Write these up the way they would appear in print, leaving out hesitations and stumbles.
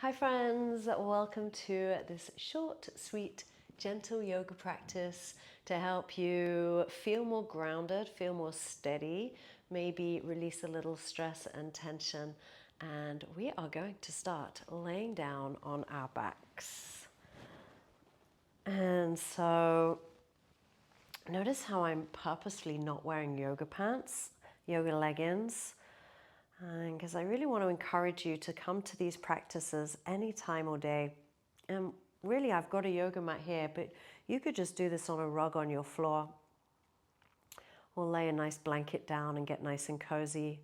Hi friends, welcome to this short, sweet, gentle yoga practice to help you feel more grounded, feel more steady, maybe release a little stress and tension. And we are going to start laying down on our backs. And so notice how I'm purposely not wearing yoga pants, yoga leggings, because I really want to encourage you to come to these practices any time or day. And really, I've got a yoga mat here, but you could just do this on a rug on your floor, or lay a nice blanket down and get nice and cozy.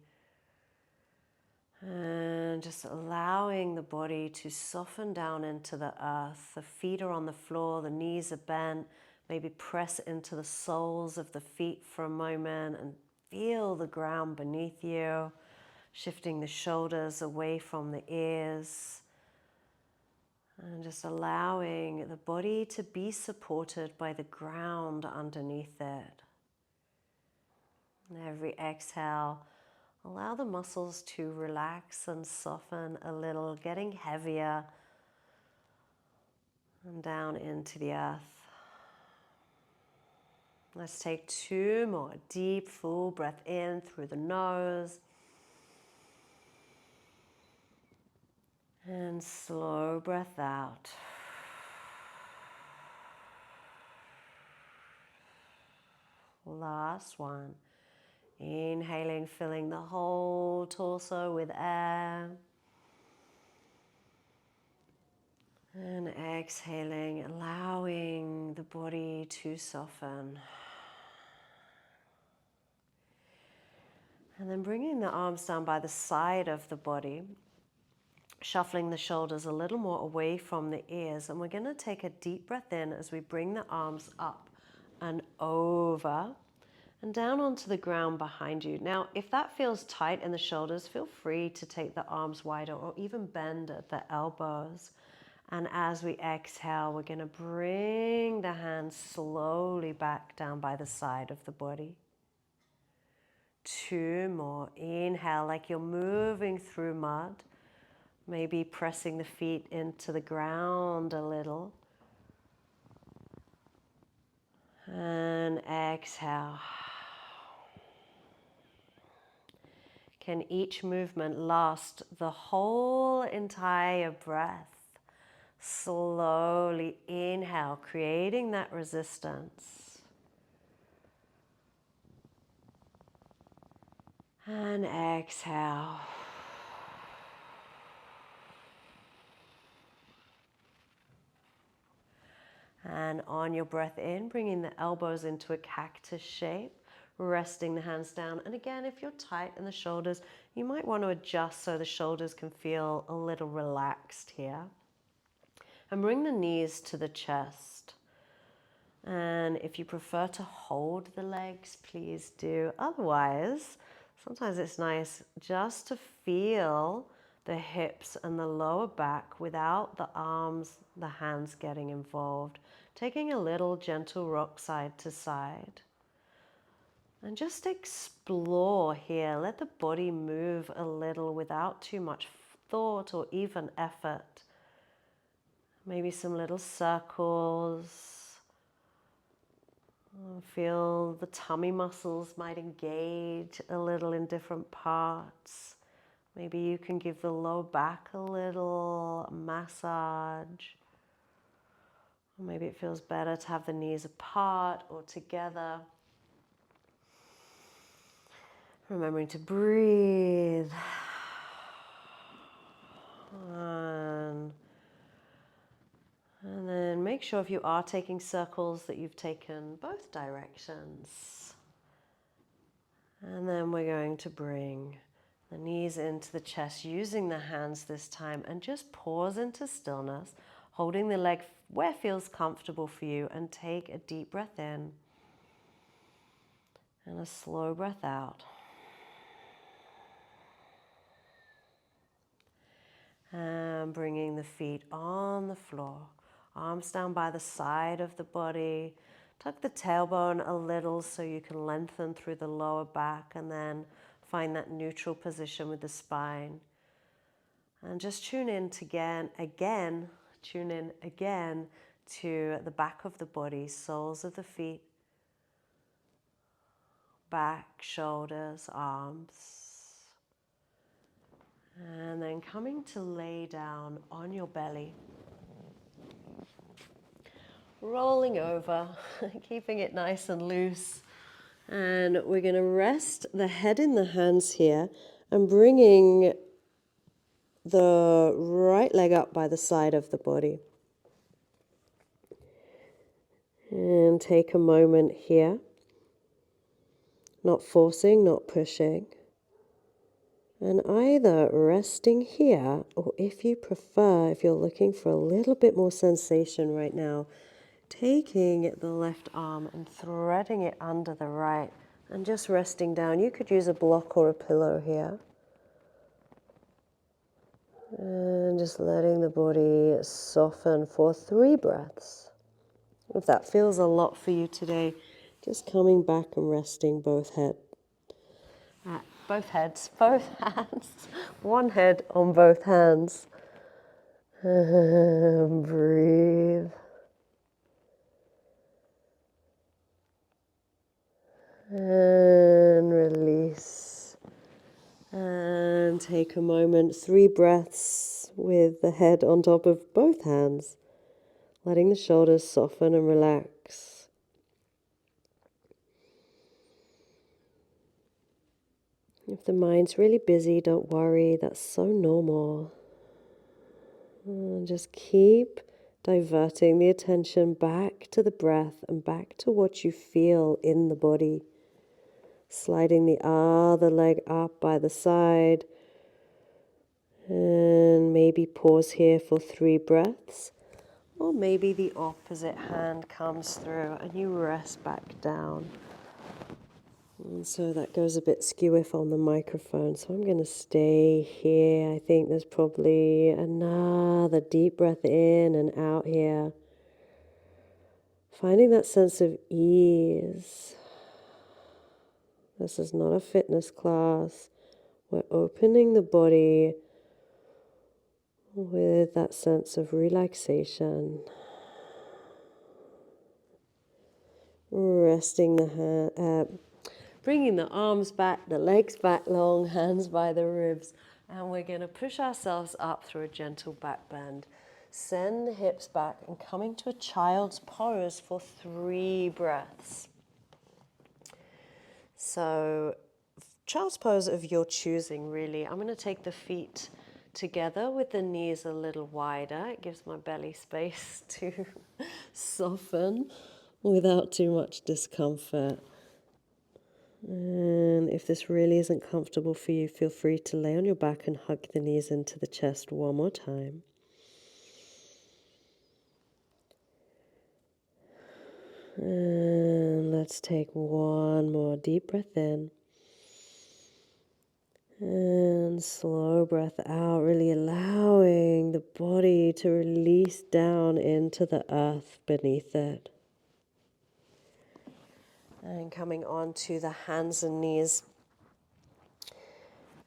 And just allowing the body to soften down into the earth. The feet are on the floor, the knees are bent. Maybe press into the soles of the feet for a moment and feel the ground beneath you. Shifting the shoulders away from the ears and just allowing the body to be supported by the ground underneath it. And every exhale, allow the muscles to relax and soften a little, getting heavier and down into the earth. Let's take two more deep, full breath in through the nose. And slow breath out. Last one. Inhaling, filling the whole torso with air. And exhaling, allowing the body to soften. And then bringing the arms down by the side of the body. Shuffling the shoulders a little more away from the ears. And we're going to take a deep breath in as we bring the arms up and over and down onto the ground behind you. Now, if that feels tight in the shoulders, feel free to take the arms wider or even bend at the elbows. And as we exhale, we're going to bring the hands slowly back down by the side of the body. Two more. Inhale like you're moving through mud. Maybe pressing the feet into the ground a little. And exhale. Can each movement last the whole entire breath? Slowly inhale, creating that resistance. And exhale. And on your breath in, bringing the elbows into a cactus shape, resting the hands down. And again, if you're tight in the shoulders, you might want to adjust so the shoulders can feel a little relaxed here. And bring the knees to the chest. And if you prefer to hold the legs, please do. Otherwise, sometimes it's nice just to feel the hips and the lower back without the arms, the hands getting involved. Taking a little gentle rock side to side. And just explore here. Let the body move a little without too much thought or even effort. Maybe some little circles. Feel the tummy muscles might engage a little in different parts. Maybe you can give the low back a little massage. Or maybe it feels better to have the knees apart or together. Remembering to breathe. And then make sure if you are taking circles that you've taken both directions. And then we're going to bring the knees into the chest, using the hands this time, and just pause into stillness, holding the leg where feels comfortable for you, and take a deep breath in and a slow breath out. And bringing the feet on the floor, arms down by the side of the body. Tuck the tailbone a little so you can lengthen through the lower back, and then find that neutral position with the spine. And just tune in again to the back of the body, soles of the feet, back, shoulders, arms. And then coming to lay down on your belly, rolling over, keeping it nice and loose. And we're going to rest the head in the hands here and bringing the right leg up by the side of the body. And take a moment here, not forcing, not pushing. And either resting here, or if you prefer, if you're looking for a little bit more sensation right now, taking the left arm and threading it under the right and just resting down. You could use a block or a pillow here. And just letting the body soften for 3 breaths. If that feels a lot for you today, just coming back and resting both hands, one head on both hands. And breathe. And release. And take a moment, 3 breaths with the head on top of both hands, letting the shoulders soften and relax. If the mind's really busy, don't worry, that's so normal. And just keep diverting the attention back to the breath and back to what you feel in the body. Sliding the other leg up by the side. And maybe pause here for 3 breaths. Or maybe the opposite hand comes through and you rest back down. And so that goes a bit skew-iff on the microphone. So I'm going to stay here. I think there's probably another deep breath in and out here. Finding that sense of ease. This is not a fitness class. We're opening the body with that sense of relaxation. Resting the hand, bringing the arms back, the legs back long, hands by the ribs. And we're going to push ourselves up through a gentle back bend. Send the hips back and coming to a child's pose for 3 breaths. So child's pose of your choosing, really. I'm going to take the feet together with the knees a little wider. It gives my belly space to soften without too much discomfort. And if this really isn't comfortable for you, feel free to lay on your back and hug the knees into the chest one more time. And let's take one more deep breath in. And slow breath out, really allowing the body to release down into the earth beneath it. And coming onto the hands and knees.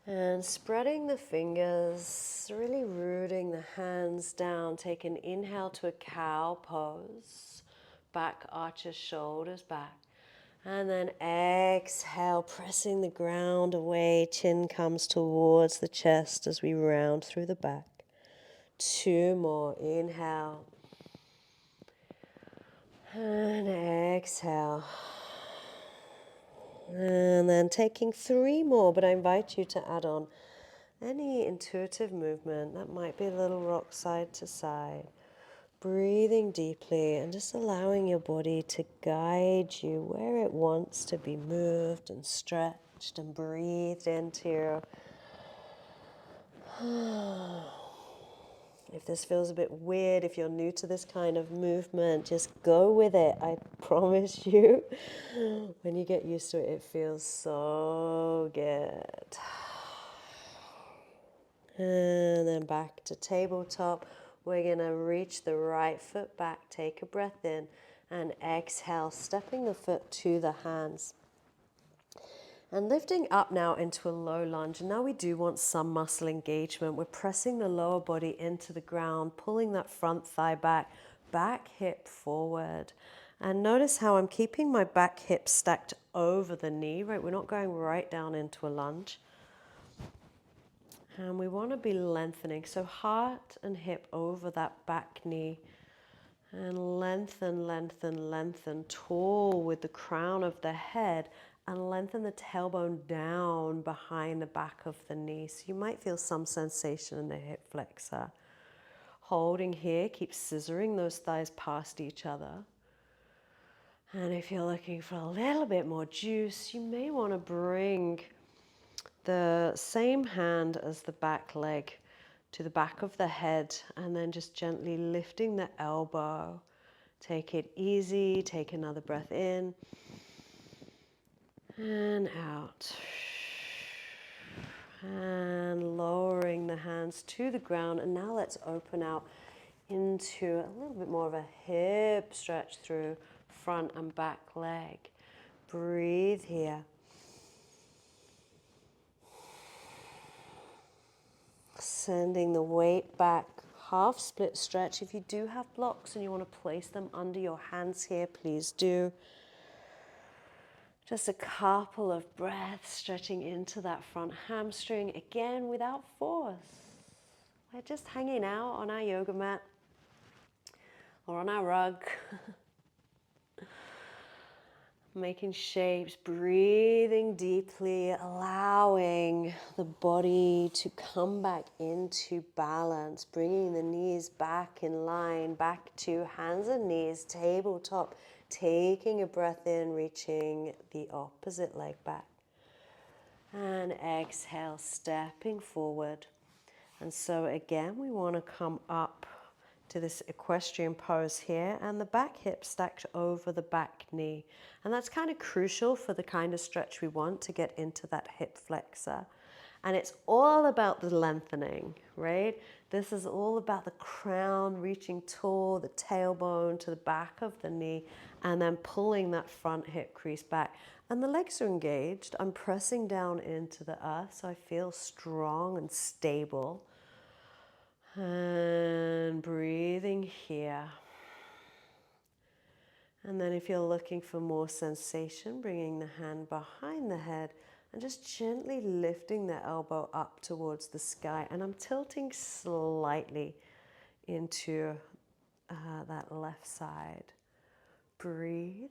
And spreading the fingers, really rooting the hands down. Take an inhale to a cow pose. Back arches, shoulders back. And then exhale, pressing the ground away. Chin comes towards the chest as we round through the back. 2 more. Inhale. And exhale. And then taking 3 more, but I invite you to add on any intuitive movement. That might be a little rock side to side. Breathing deeply and just allowing your body to guide you where it wants to be moved and stretched and breathed into your... If this feels a bit weird, if you're new to this kind of movement, just go with it. I promise you, when you get used to it, it feels so good. And then back to tabletop. We're going to reach the right foot back, take a breath in, and exhale, stepping the foot to the hands. And lifting up now into a low lunge. And now we do want some muscle engagement. We're pressing the lower body into the ground, pulling that front thigh back, back hip forward. And notice how I'm keeping my back hip stacked over the knee, right? We're not going right down into a lunge. And we want to be lengthening. So heart and hip over that back knee. And lengthen, lengthen, lengthen, tall with the crown of the head. And lengthen the tailbone down behind the back of the knee. So you might feel some sensation in the hip flexor. Holding here, keep scissoring those thighs past each other. And if you're looking for a little bit more juice, you may want to bring the same hand as the back leg to the back of the head and then just gently lifting the elbow. Take it easy, take another breath in. And out. And lowering the hands to the ground. And now let's open out into a little bit more of a hip stretch through front and back leg. Breathe here. Sending the weight back. Half split stretch. If you do have blocks and you want to place them under your hands here, please do. Just a couple of breaths stretching into that front hamstring, again without force. We're just hanging out on our yoga mat or on our rug, making shapes, breathing deeply, allowing the body to come back into balance, bringing the knees back in line, back to hands and knees, tabletop. Taking a breath in, reaching the opposite leg back. And exhale, stepping forward. And so again, we want to come up to this equestrian pose here, and the back hip stacked over the back knee. And that's kind of crucial for the kind of stretch we want to get into that hip flexor. And it's all about the lengthening, right? This is all about the crown reaching tall, the tailbone to the back of the knee, and then pulling that front hip crease back. And the legs are engaged. I'm pressing down into the earth, so I feel strong and stable. And breathing here. And then if you're looking for more sensation, bringing the hand behind the head and just gently lifting the elbow up towards the sky. And I'm tilting slightly into that left side. Breathe.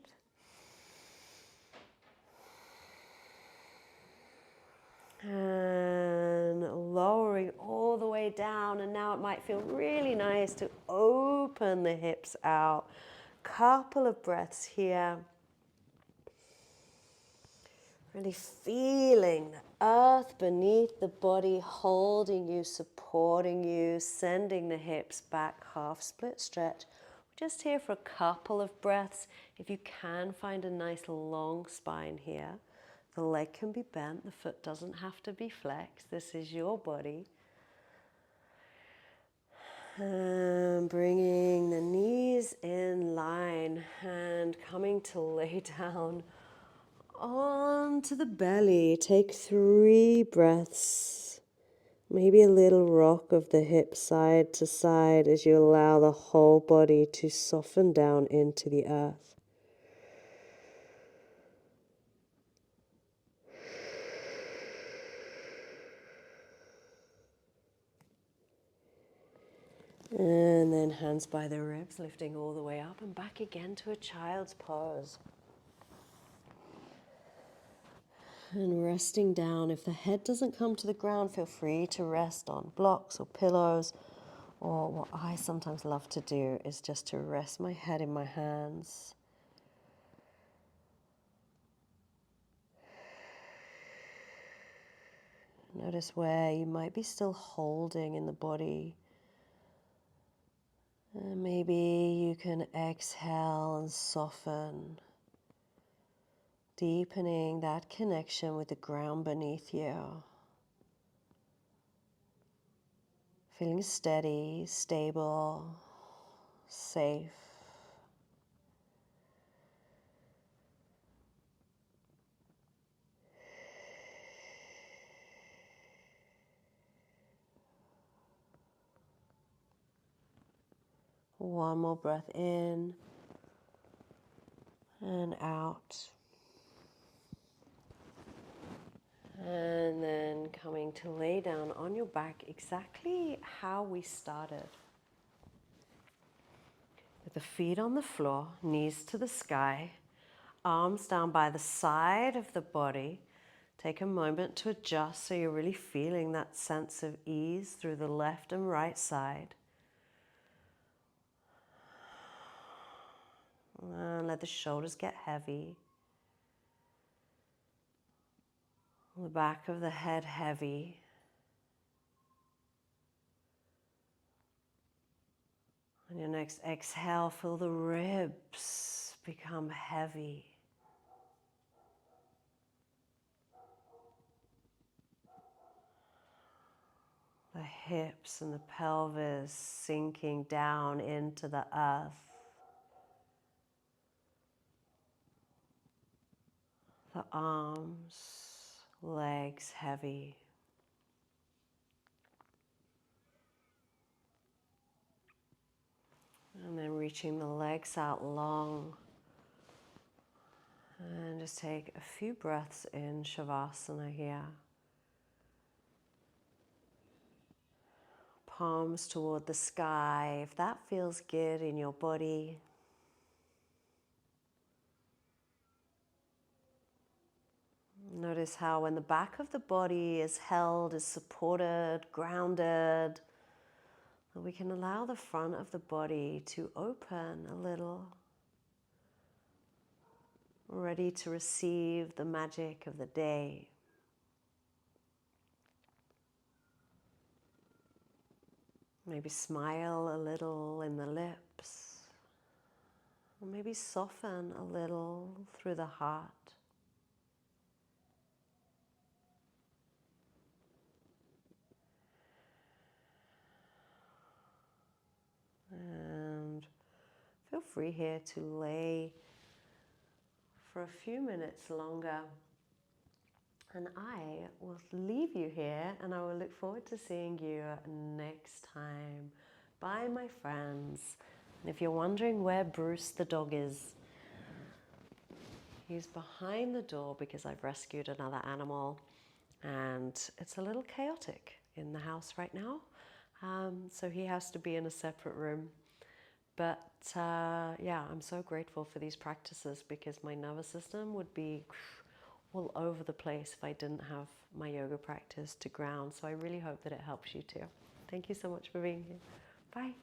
And lowering all the way down. And now it might feel really nice to open the hips out. Couple of breaths here. Really feeling the earth beneath the body, holding you, supporting you, sending the hips back, half split stretch. We're just here for a couple of breaths. If you can find a nice long spine here, the leg can be bent, the foot doesn't have to be flexed. This is your body. And bringing the knees in line and coming to lay down onto the belly. Take 3 breaths. Maybe a little rock of the hip side to side as you allow the whole body to soften down into the earth. And then hands by the ribs, lifting all the way up and back again to a child's pose. And resting down. If the head doesn't come to the ground, feel free to rest on blocks or pillows. Or what I sometimes love to do is just to rest my head in my hands. Notice where you might be still holding in the body. And maybe you can exhale and soften, deepening that connection with the ground beneath you. Feeling steady, stable, safe. One more breath in and out. And then coming to lay down on your back exactly how we started. With the feet on the floor, knees to the sky, arms down by the side of the body. Take a moment to adjust so you're really feeling that sense of ease through the left and right side. And let the shoulders get heavy. The back of the head heavy. On your next exhale, feel the ribs become heavy. The hips and the pelvis sinking down into the earth. The arms, legs heavy. And then reaching the legs out long. And just take a few breaths in Shavasana here. Palms toward the sky, if that feels good in your body. Notice how when the back of the body is held, is supported, grounded, we can allow the front of the body to open a little, ready to receive the magic of the day. Maybe smile a little in the lips, or maybe soften a little through the heart. And feel free here to lay for a few minutes longer. And I will leave you here, and I will look forward to seeing you next time. Bye, my friends. And if you're wondering where Bruce the dog is, he's behind the door because I've rescued another animal, and it's a little chaotic in the house right now. So he has to be in a separate room. But yeah, I'm so grateful for these practices because my nervous system would be all over the place if I didn't have my yoga practice to ground. So I really hope that it helps you too. Thank you so much for being here. Bye.